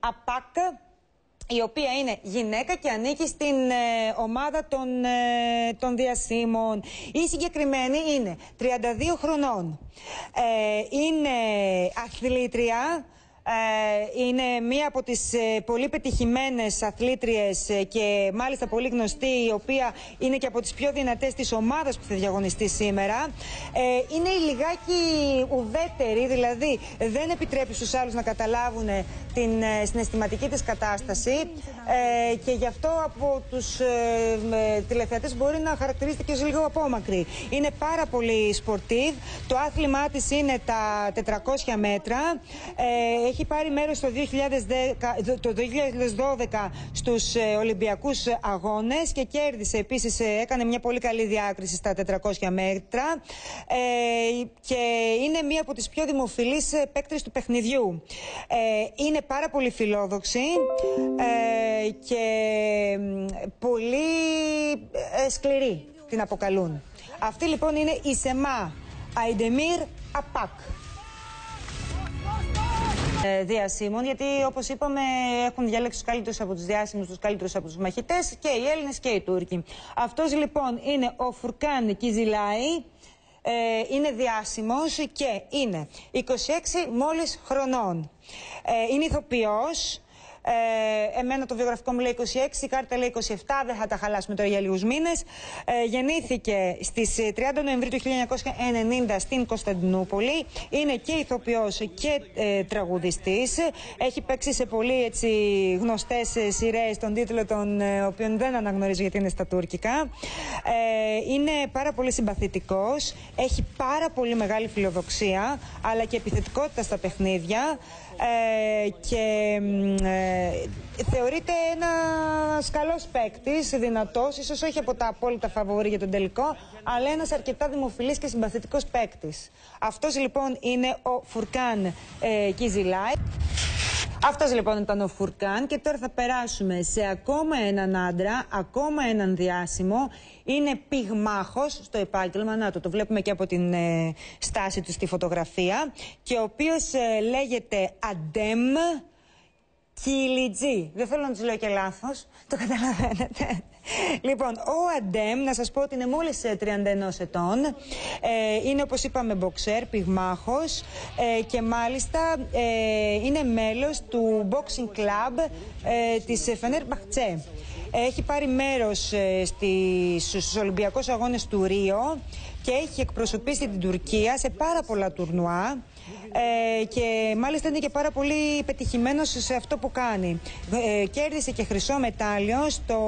ΑΠΑΚ, η οποία είναι γυναίκα και ανήκει στην ομάδα των διασύμων. Η συγκεκριμένη είναι 32 χρονών. Είναι αθλήτρια. Είναι μία από τις πολύ πετυχημένες αθλήτριες και μάλιστα πολύ γνωστή, η οποία είναι και από τις πιο δυνατές της ομάδας που θα διαγωνιστεί σήμερα. Είναι λιγάκι ουδέτερη, δηλαδή δεν επιτρέπει στους άλλους να καταλάβουν την συναισθηματική της κατάσταση και γι' αυτό από τους τηλεθεατές μπορεί να χαρακτηρίζεται και ως λίγο απόμακρη. Είναι πάρα πολύ σπορτίβ. Το άθλημά της είναι τα 400 μέτρα. Έχει πάρει μέρος το 2012 στους Ολυμπιακούς Αγώνες και κέρδισε επίσης, έκανε μια πολύ καλή διάκριση στα 400 μέτρα και είναι μία από τις πιο δημοφιλείς παίκτρες του παιχνιδιού. Είναι πάρα πολύ φιλόδοξη και πολύ σκληρή, την αποκαλούν. Αυτή λοιπόν είναι η Σεμά Αϊντεμίρ Απάκ. Διασύμων, γιατί όπως είπαμε έχουν διαλέξει τους καλύτερους από τους διάσημους, τους καλύτερους από τους μαχητές, και οι Έλληνες και οι Τούρκοι. Αυτός λοιπόν είναι ο Φουρκάν Κιζιλάη, είναι διάσημος και είναι 26 μόλις χρονών. Είναι ηθοποιός. Εμένα το βιογραφικό μου λέει 26, η κάρτα λέει 27, δεν θα τα χαλάσουμε τώρα για λίγους μήνες. Γεννήθηκε στις 30 Νοεμβρίου του 1990 στην Κωνσταντινούπολη. Είναι και ηθοποιός και τραγουδιστής. Έχει παίξει σε πολύ γνωστές σειρές, τον τίτλο των οποίων δεν αναγνωρίζω γιατί είναι στα τουρκικά. Είναι πάρα πολύ συμπαθητικός. Έχει πάρα πολύ μεγάλη φιλοδοξία αλλά και επιθετικότητα στα παιχνίδια. Και θεωρείται ένας καλός παίκτης, δυνατός, ίσως όχι από τα απόλυτα φαβορί για τον τελικό, αλλά ένας αρκετά δημοφιλής και συμπαθητικός παίκτης. Αυτός λοιπόν είναι ο Φουρκάν Κιζιλάη. Αυτός λοιπόν ήταν ο Φουρκάν και τώρα θα περάσουμε σε ακόμα έναν άντρα, ακόμα έναν διάσημο. Είναι πυγμάχος στο επάγγελμα, να το βλέπουμε και από την στάση του στη φωτογραφία, και ο οποίος λέγεται Αντέμ Κιλιτζή. Δεν θέλω να τους λέω και λάθος, το καταλαβαίνετε. Λοιπόν, ο Αντέμ, να σας πω ότι είναι μόλις 31 ετών, είναι όπως είπαμε μποξέρ, πυγμάχος, και μάλιστα είναι μέλος του boxing club της Φενέρμπαχτσε. Έχει πάρει μέρος στους Ολυμπιακούς Αγώνες του Ρίο και έχει εκπροσωπήσει την Τουρκία σε πάρα πολλά τουρνουά. Και μάλιστα είναι και πάρα πολύ πετυχημένος σε αυτό που κάνει. Κέρδισε και χρυσό μετάλλιο στο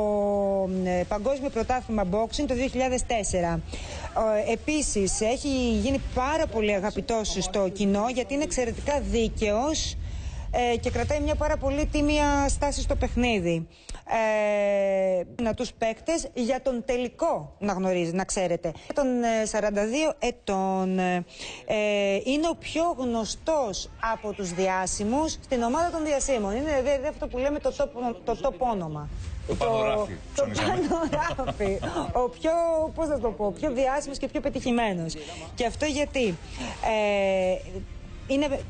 Παγκόσμιο Πρωτάθλημα Boxing το 2004. Επίσης έχει γίνει πάρα πολύ αγαπητός στο κοινό γιατί είναι εξαιρετικά δίκαιος και κρατάει μια πάρα πολύ τίμια στάση στο παιχνίδι. Τους παίκτες για τον τελικό να γνωρίζει, να ξέρετε. Των 42 ετών, είναι ο πιο γνωστός από τους διάσημους στην ομάδα των διασύμων. Είναι δηλαδή αυτό που λέμε το top όνομα. Το Πανοράφι. Το Πανοράφι. Ο πιο, πώς θα το πω, πιο διάσημος και πιο πετυχημένος. Και αυτό γιατί είναι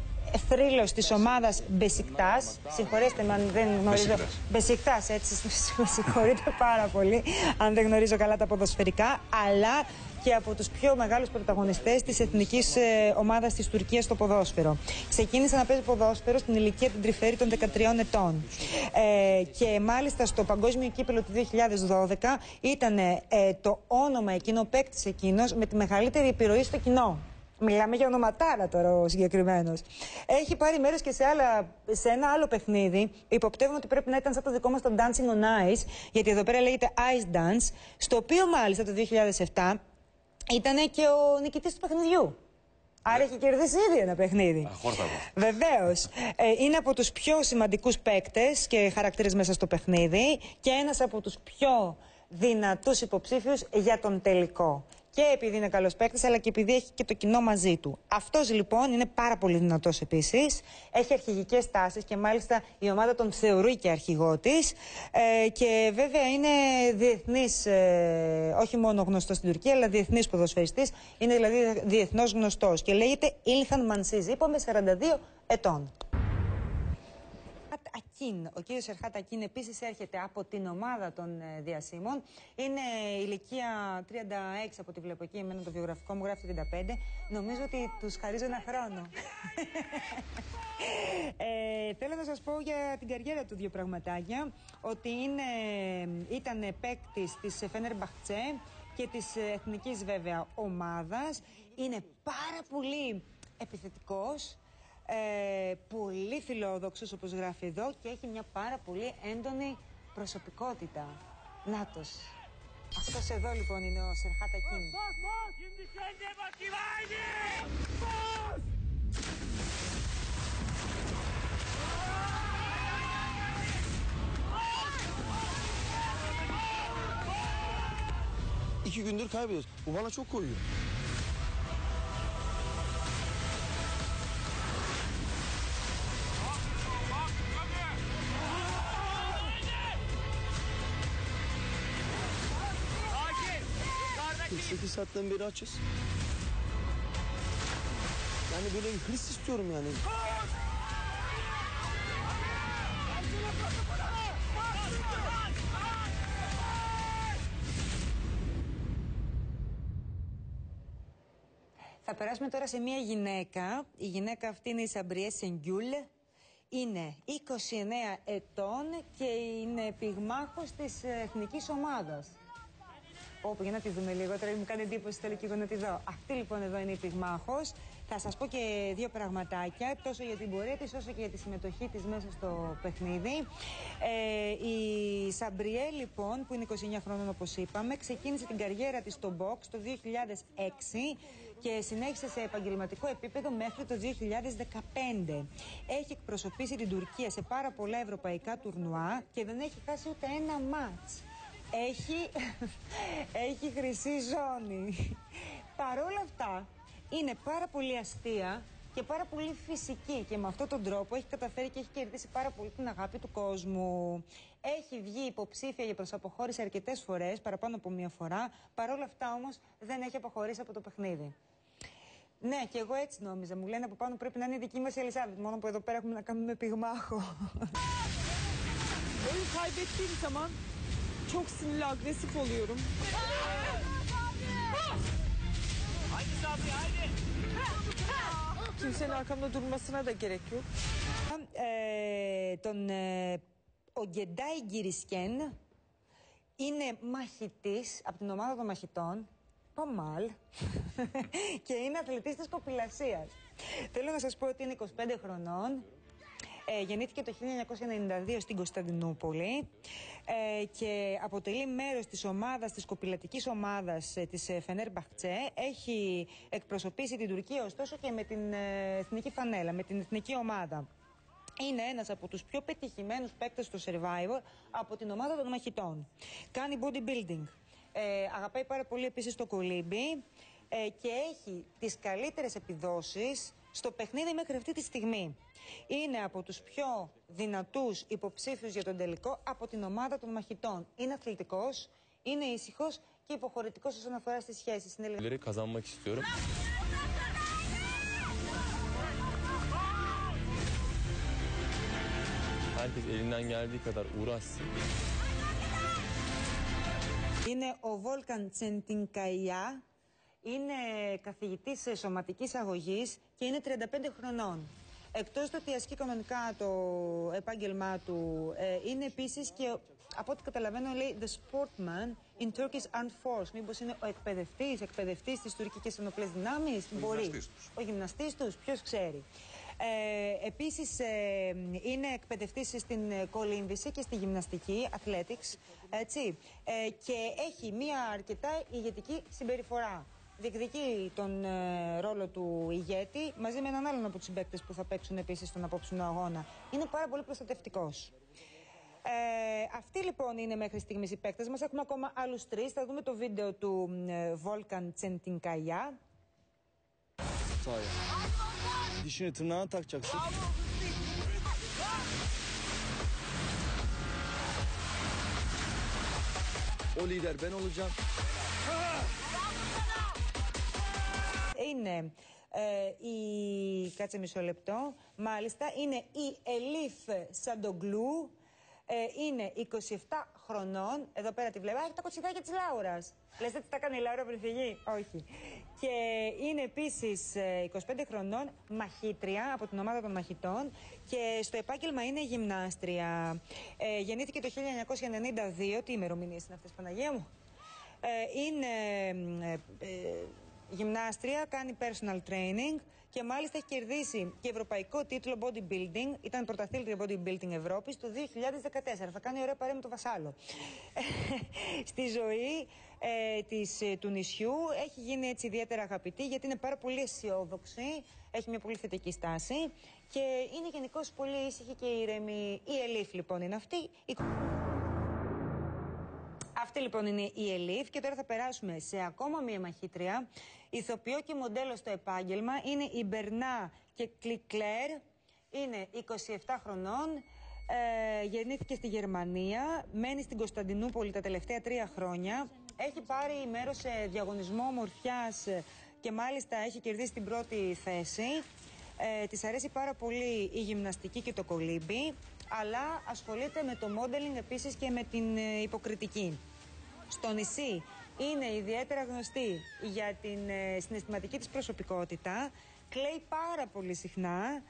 θρύλος της ομάδας Μπεσικτάς. Συγχωρέστε με αν δεν γνωρίζω. Μπεσικτάς, έτσι. Με συγχωρείτε πάρα πολύ αν δεν γνωρίζω καλά τα ποδοσφαιρικά. Αλλά και από τους πιο μεγάλους πρωταγωνιστές της εθνικής ομάδας της Τουρκίας στο ποδόσφαιρο. Ξεκίνησε να παίζει ποδόσφαιρο στην ηλικία την τρυφερή των 13 ετών. Και μάλιστα στο παγκόσμιο κύπελλο του 2012 ήταν το όνομα εκείνο, ο παίκτης εκείνος με τη μεγαλύτερη επιρροή στο κοινό. Μιλάμε για ονοματάρα τώρα ο συγκεκριμένος. Έχει πάρει μέρος και σε ένα άλλο παιχνίδι. Υποπτεύουμε ότι πρέπει να ήταν σαν το δικό μας το Dancing on Ice, γιατί εδώ πέρα λέγεται Ice Dance, στο οποίο μάλιστα το 2007 ήταν και ο νικητής του παιχνιδιού. Άρα έχει κερδίσει ήδη ένα παιχνίδι. Βεβαίως. Είναι από τους πιο σημαντικούς παίκτες και χαρακτήρες μέσα στο παιχνίδι και ένας από τους πιο δυνατούς υποψήφιους για τον τελικό. Και επειδή είναι καλός παίκτης, αλλά και επειδή έχει και το κοινό μαζί του. Αυτός λοιπόν είναι πάρα πολύ δυνατός επίσης. Έχει αρχηγικές τάσεις και μάλιστα η ομάδα τον θεωρεί και αρχηγό της. Και βέβαια είναι διεθνής, όχι μόνο γνωστός στην Τουρκία, αλλά διεθνής ποδοσφαιριστής. Είναι δηλαδή διεθνώς γνωστός και λέγεται Ήλχαν Μανσίζ. Είπαμε 42 ετών. Ακίν. Ο κύριος Σερχάτ Ακίν επίσης έρχεται από την ομάδα των διασύμων. Είναι ηλικία 36 από ό,τι βλέπω εκεί, εμένα το βιογραφικό μου γράφει 35. Νομίζω ότι τους χαρίζω ένα χρόνο. Θέλω να σας πω για την καριέρα του δύο πραγματάκια. Ότι ήταν παίκτης της Φενέρμπαχτσε και της εθνικής βέβαια ομάδας. Είναι πάρα πολύ επιθετικός, πολύ φιλόδοξος όπως γράφει εδώ και έχει μια πάρα πολύ έντονη προσωπικότητα. Νάτος. Αυτός εδώ λοιπόν είναι ο Σερχάτ Ακίν. İki gündür kaybediyoruz. Bu bana çok koyuyor. Sekiz saatten beri açız. Yani böyle hırs istiyorum yani. Θα περάσουμε τώρα σε μια γυναίκα. Η γυναίκα αυτή είναι η Σαμπριέ Σενγκιούλ. Είναι 29 ετών και είναι πυγμάχος της εθνικής ομάδας. Όπου για να τη δούμε λίγο, τώρα μου κάνει εντύπωση, θέλω και εγώ να τη δω. Αυτή λοιπόν εδώ είναι η πυγμάχος. Θα σας πω και δύο πραγματάκια, τόσο για την πορεία της όσο και για τη συμμετοχή της μέσα στο παιχνίδι. Η Σαμπριέ λοιπόν, που είναι 29 χρόνων όπως είπαμε, ξεκίνησε την καριέρα της στο box το 2006 και συνέχισε σε επαγγελματικό επίπεδο μέχρι το 2015. Έχει εκπροσωπήσει την Τουρκία σε πάρα πολλά ευρωπαϊκά τουρνουά και δεν έχει χάσει ούτε ένα μάτς. Έχει χρυσή ζώνη. Παρόλα αυτά είναι πάρα πολύ αστεία και πάρα πολύ φυσική και με αυτόν τον τρόπο έχει καταφέρει και έχει κερδίσει πάρα πολύ την αγάπη του κόσμου. Έχει βγει υποψήφια για προσαποχώρηση αρκετές φορές, παραπάνω από μία φορά. Παρόλα αυτά όμως δεν έχει αποχωρήσει από το παιχνίδι. Ναι, και εγώ έτσι νόμιζα. Μου λένε από πάνω πρέπει να είναι η δική μας η Ελισάβετ. Μόνο που εδώ πέρα έχουμε να κάνουμε πυγμάχο. Oyun kaybettiğim zaman çok sinirli, agresif oluyorum. Haydi Sabri, haydi. Kimsenin arkamda durmasına da gerek yok. Ο Γκεντάι Γκυρισκέν είναι μαχητής από την ομάδα των μαχητών, Παμάλ, και είναι αθλητής της κοπηλασίας. Θέλω να σας πω ότι είναι 25 χρονών. Γεννήθηκε το 1992 στην Κωνσταντινούπολη και αποτελεί μέρος της ομάδας, της κοπηλατικής ομάδας της Φενέρμπαχτσε. Έχει εκπροσωπήσει την Τουρκία ωστόσο και με την εθνική φανέλα, με την εθνική ομάδα. Είναι ένας από τους πιο πετυχημένους παίκτες στο Survivor από την ομάδα των μαχητών. Κάνει bodybuilding. Αγαπάει πάρα πολύ επίσης το κολύμπι και έχει τις καλύτερες επιδόσεις στο παιχνίδι μέχρι αυτή τη στιγμή. Είναι από τους πιο δυνατούς υποψήφιους για τον τελικό από την ομάδα των μαχητών. Είναι αθλητικός, είναι ήσυχος και υποχωρητικός όσον αφορά στις σχέσεις. Kazanmak istiyorum. Herkes elinden geldiği kadar uğraşsın. Είναι ο Βόλκαν Τσεντινκαϊά. Είναι καθηγητής σωματικής αγωγής και είναι 35 χρονών. Εκτός το ότι ασκεί κανονικά το επάγγελμά του, είναι επίσης και, από ό,τι καταλαβαίνω, λέει The Sportman in Turkish Armed Force. Μήπως είναι ο εκπαιδευτής της τουρκικές ενοπλές δυνάμεις, μπορεί. Ο γυμναστής τους, ποιος ξέρει. Επίσης είναι εκπαιδευτής στην κολύμβηση και στη γυμναστική, athletics, έτσι, και έχει μια αρκετά ηγετική συμπεριφορά. Διεκδικεί τον ρόλο του ηγέτη μαζί με έναν άλλον από τους συμπαίκτες που θα παίξουν επίσης στον απόψινο αγώνα. Είναι πάρα πολύ προστατευτικός. Αυτοί λοιπόν είναι μέχρι στιγμής οι παίκτες μας. Έχουμε ακόμα άλλους τρεις. Θα δούμε το βίντεο του Βόλκαν Τσεντινκαϊά. Dişini tırnağına takacaksın. O lider ben olacağım. Είναι Κάτσε μισό λεπτό. Μάλιστα, είναι η Ελίφ Σαντογκλού. Είναι 27 χρονών. Εδώ πέρα τη βλέπω. Έχει τα κοτσιδάκια της Λάουρας. Λες ότι τα κάνει η Λάουρα πριν φυγεί? Όχι. Και είναι επίσης 25 χρονών, μαχήτρια από την ομάδα των μαχητών. Και στο επάγγελμα είναι γυμνάστρια. Γεννήθηκε το 1992. Τι ημερομηνίες είναι αυτές, Παναγία μου? Είναι γυμνάστρια, κάνει personal training και μάλιστα έχει κερδίσει και ευρωπαϊκό τίτλο bodybuilding. Ήταν πρωταθλήτρια bodybuilding Ευρώπης το 2014. Θα κάνει ωραία παρέα με το Βασάλο. Στη ζωή του νησιού έχει γίνει έτσι ιδιαίτερα αγαπητή, γιατί είναι πάρα πολύ αισιόδοξη, έχει μια πολύ θετική στάση και είναι γενικώς πολύ ήσυχη και ήρεμη. Η Ελίφ λοιπόν είναι αυτή. Αυτή λοιπόν είναι η Ελίφ και τώρα θα περάσουμε σε ακόμα μία μαχήτρια, ηθοποιό και μοντέλο στο επάγγελμα. Είναι η Μπερνά και Κλικλέρ, είναι 27 χρονών, γεννήθηκε στη Γερμανία, μένει στην Κωνσταντινούπολη τα τελευταία 3 χρόνια. Έχει πάρει μέρος σε διαγωνισμό ομορφιάς και μάλιστα έχει κερδίσει την πρώτη θέση. Της αρέσει πάρα πολύ η γυμναστική και το κολύμπι, αλλά ασχολείται με το modeling επίσης και με την υποκριτική. Στο νησί είναι ιδιαίτερα γνωστή για την συναισθηματική της προσωπικότητα, κλαίει πάρα πολύ συχνά,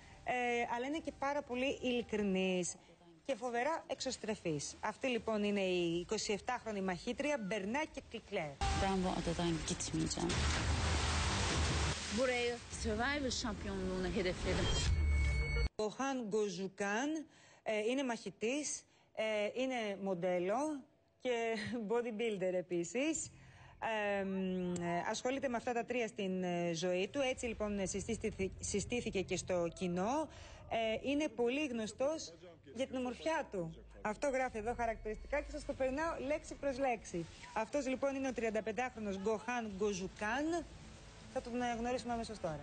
αλλά είναι και πάρα πολύ ειλικρινής και φοβερά εξωστρεφής. Αυτή λοιπόν είναι η 27χρονη μαχήτρια Μπερνά και Κλικλέρ. Buraya Survivor şampiyonluğunu hedefledim. Gohan Gojukan είναι μαχητής, είναι μοντέλο και bodybuilder επίσης. Ασχολείται με αυτά τα τρία στην ζωή του. Έτσι λοιπόν συστήθηκε και στο κοινό. Είναι πολύ γνωστός για την ομορφιά του. Αυτό γράφει εδώ χαρακτηριστικά και σας το περνάω λέξη προς λέξη. Αυτός λοιπόν είναι ο 35χρονος Gohan Gojukan. Θα τον γνωρίσουμε αμέσως τώρα.